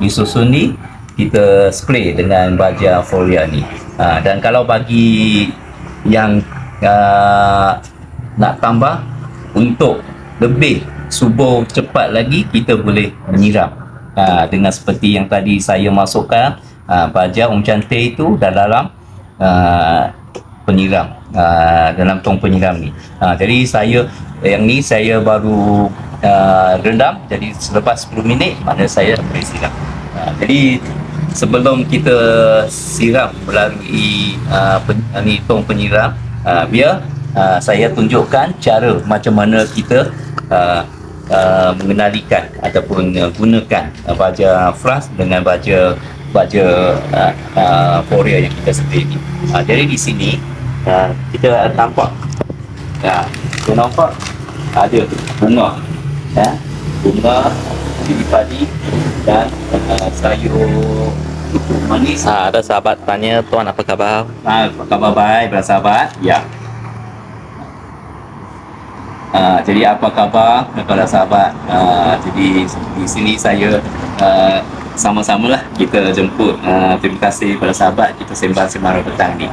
disusun ni, kita spray dengan baja folia ni. Dan kalau bagi yang nak tambah untuk lebih subur cepat lagi, kita boleh menyiram dengan seperti yang tadi saya masukkan baja teh itu dalam penyiram, dalam tong penyiram ni. Jadi yang ni saya baru rendam, jadi selepas 10 minit mana saya boleh siram. Jadi sebelum kita siram melalui tong penyiram, biar saya tunjukkan cara macam mana kita mengenalikan ataupun gunakan baja flash dengan baja folia yang kita sedia ni. Jadi di sini kita nampak, kita nampak ada bunga, bunga, cili padi dan sayur manis. Ada sahabat tanya, Tuan apa khabar? Apa khabar baik para sahabat? Ya. Jadi apa khabar kepada sahabat? Jadi di sini saya sama-samalah kita jemput. Terima kasih kepada sahabat, kita sembang petang ni.